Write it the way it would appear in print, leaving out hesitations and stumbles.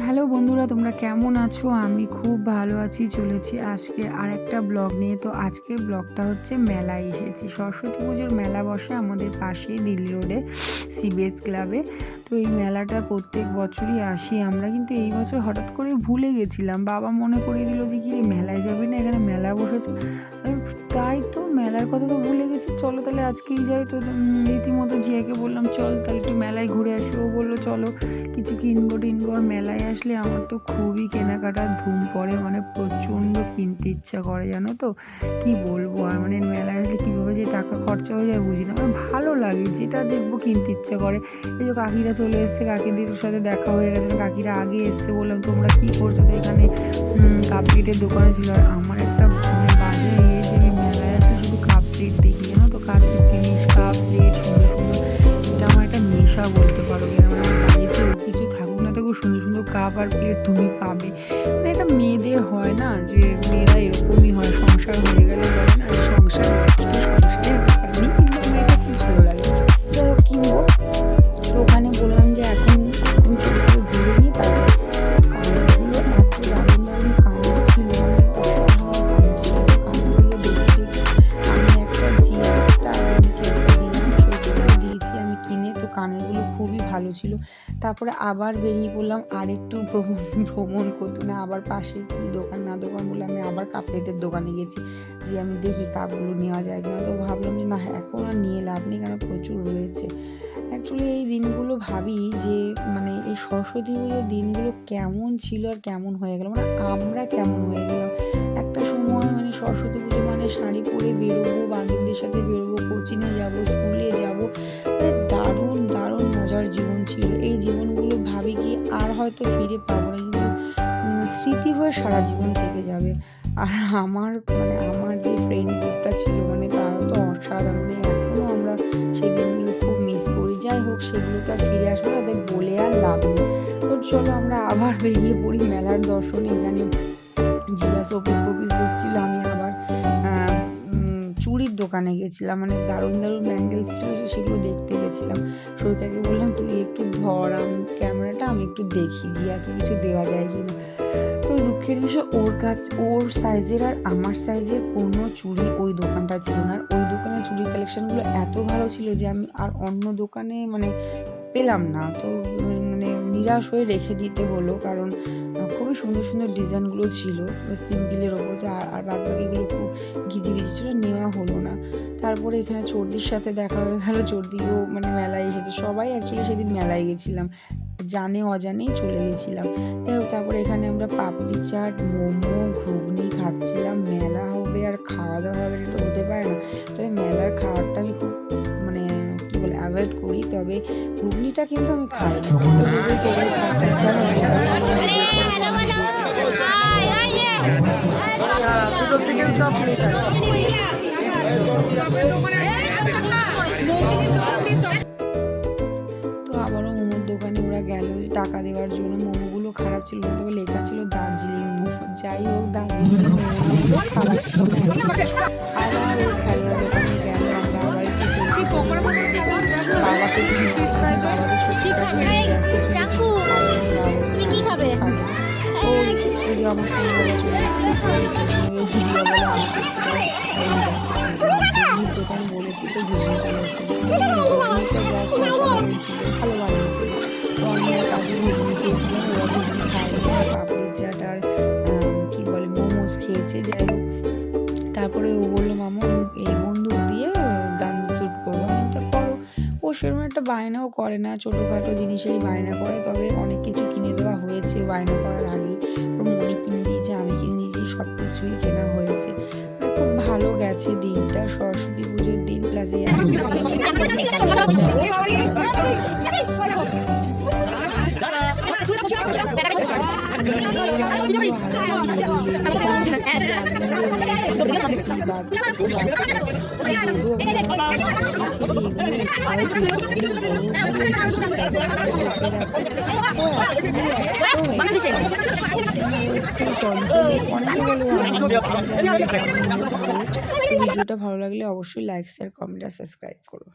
Hello বন্ধুরা, তোমরা কেমন আছো? আমি খুব ভালো আছি। চলেছি আজকে আরেকটা ব্লগ নিয়ে। তো আজকের ব্লগটা হচ্ছে মেলায় এসেছি। সরস্বতী পুজোর মেলা বসে আমাদের পাশেই দিল্লি রোডে সিবিএস ক্লাবে। তো এই মেলাটা প্রত্যেক বছরই আসি আমরা, কিন্তু এই বছর হঠাৎ করে ভুলে গেছিলাম। বাবা মনে করিয়ে দিল যে কি রে মেলায় যাবি না, এখানে মেলা বসেছে। তাই তো মেলার কথা তো ভুলে গেছি, চলো তাহলে আজকেই যাই। তো রীতিমতো জিয়াকে বললাম চল তাহলে একটু মেলায় ঘুরে আসি। ও বললো চলো কিছু কিনবো। আর মেলায় আসলে আমার তো খুবই কেনাকাটার ধুম পড়ে, মানে প্রচণ্ড কিনতে ইচ্ছা করে, জানো তো কি বলবো। আর মানে মেলায় আসলে কীভাবে যে টাকা খরচা হয়ে যায় বুঝি না, আমার ভালো লাগে, যেটা দেখবো কিনতে ইচ্ছা করে। এই যে কাকিরা চলে এসছে, কাকিদের সাথে দেখা হয়ে গেছে, কাকিরা আগে এসছে। বললাম তোমরা কী করছো? তো এখানে কাপ প্লেটের দোকানে ছিল। আর আমার একটা বাজে ইয়ে যে আমি মেলায় আসলে শুধু কাপ প্লেট দেখি, জানো তো, কাছের জিনিস, কাপ প্লেট সুন্দর সুন্দর, এটা আমার একটা নেশা বলতে পারো। আমার বাড়িতে কিছু থাকুক না থাকুক, সুন্দর সুন্দর কাপ আর প্লেট তুমি পাবে। মানে এটা মেয়েদের হয় না, যে মেয়েরা এরকমই হয়, সংসার হয়ে গেলে বলে না যে সংসারের ব্যাপার নেই, কিন্তু আমার এটা খুব ভালো লাগে। যাই হোক কিনবো। তো ওখানে বললাম যে এখন চলে ঘুরে নিই। তারপর কানেরগুলো এত দারুণ দারুণ কানের ছিল, মানে অসাধারণ কানের ছিল। কানেরগুলো দেখে আমি একটা জিয়াটা দিয়েছি আমি কিনে। তো কানেরগুলো খুবই ভালো ছিল। তারপরে আবার বেরিয়ে পড়লাম আর একটু ভ্রমণ করতে, না আবার পাশে কি দোকান না দোকান বলে আমি আবার কাপ প্লেটের দোকানে গেছি, যে আমি দেখি কাপগুলো নেওয়া যায় কিনা। তো ভাবলাম যে না এখন আর নিয়ে লাভ নেই, কেন প্রচুর রয়েছে। অ্যাকচুয়ালি এই দিনগুলো ভাবি যে মানে এই সরস্বতী পুজোর দিনগুলো কেমন ছিল আর কেমন হয়ে গেল, মানে আমরা কেমন হয়ে গেলাম। একটা সময় মানে সরস্বতী পুজো মানে শাড়ি পরে বেরোবো, বান্ধবীদের সাথে বেরোবো, কোচিংয়ে যাবো, স্কুলে যাবো, মানে দারুণ দারুণ মজার জীবন ছিল। এই জীবনগুলো ভাবি কি আর হয়তো ফিরে পাবো না, কিন্তু স্মৃতি হয়ে সারা জীবন থেকে যাবে। আর আমার যে ফ্রেন্ড গ্রুপটা ছিল, মানে তারা তো অসাধারণ। এখনও আমরা সেই দিনগুলো খুব মিস করি। যাই হোক, সেগুলো তো আর ফিরে আসবে না, তাদের বলে আর লাভ নেই। তো চলো আমরা আবার বেরিয়ে পড়ি মেলার দর্শনে। এখানে জিয়া শোপিস দেখছিল, আমি আবার চুড়ির দোকানে গেছিলাম, মানে দারুণ দারুণ ব্যাঙ্গেলস ছিল, সেগুলো দেখতে গেছিলাম। সরিতাকে বললাম তুই একটু ধর ক্যামেরাটা, আমি একটু দেখি জিয়াকে কিছু দেওয়া যায় কিনা। তো দুঃখের বিষয় ওর সাইজের আর আমার সাইজের কোনো চুড়ি ওই দোকানটা ছিল না। আর ওই দোকানের চুড়ির কালেকশানগুলো এত ভালো ছিল যে আমি আর অন্য দোকানে মানে পেলাম না। তো মানে নিরাশ হয়ে রেখে দিতে হলো, কারণ খুবই সুন্দর সুন্দর ডিজাইনগুলো ছিল সিম্পলের ওপর। তো আর বাদ বাকিগুলো খুব গিজি ছিল, নেওয়া হলো না। তারপরে এখানে চর্দির সাথে দেখা হয়ে গেল। চর্দিও মানে মেলায় এসেছে, সবাই অ্যাকচুয়ালি সেদিন মেলায় গেছিলাম, জানে অজানেই চলে গেছিলাম। যাই হোক, তারপরে এখানে আমরা পাপড়ি চাট, মোমো, ঘুগনি খাচ্ছিলাম। মেলা হবে আর খাওয়া দাওয়া হবে, তো হতে পারে না। তবে মেলার খাবারটা আমি খুব মানে কী বলে অ্যাভয়েড করি, তবে ঘুগনিটা কিন্তু আমি খাই না। তো তো আবারও মোমোর দোকানে ওরা গেল টাকা দেওয়ার জন্য। মোমোগুলো খারাপ ছিল, তবে লেখা ছিল দার্জিলিং মোমো। যাই হোক, দার্জিলিং মোমো খারাপ ছিল না। আবার ওই খেলনা দোকানে গেল, আমরা আবার কিছু বাবাকে আমার সঙ্গে দোকান বলেছি তো ঘুরে ভালো বানিয়েছিল। তো আমি কাজে ঘুগনি খেয়েছিলাম, ওরা ঘুগনি খায়নি, পাপড়ি চাট আর কী বলে মোমোস খেয়েছে। যাই হোক, তারপরে ও বললো মামা এই বন্দুক দিয়ে গান শ্যুট করবো। এটা করো। ও সেরকম একটা বায়নাও করে না, ছোটোখাটো জিনিসেরই বায়না করে। তবে অনেক কিছু কিনে দেওয়া হয়েছে বায়না করার আগেই। ওর মনি কিনে দিয়েছে, আমি কিনে দিয়েছি, সব কিছুই কেনা হয়েছে। খুব ভালো গেছে দিনটা, সরস্বতী পুজোর দিন প্লাস এই ভিডিওটা ভালো লাগলে অবশ্যই লাইক, শেয়ার, কমেন্ট আর সাবস্ক্রাইব করো।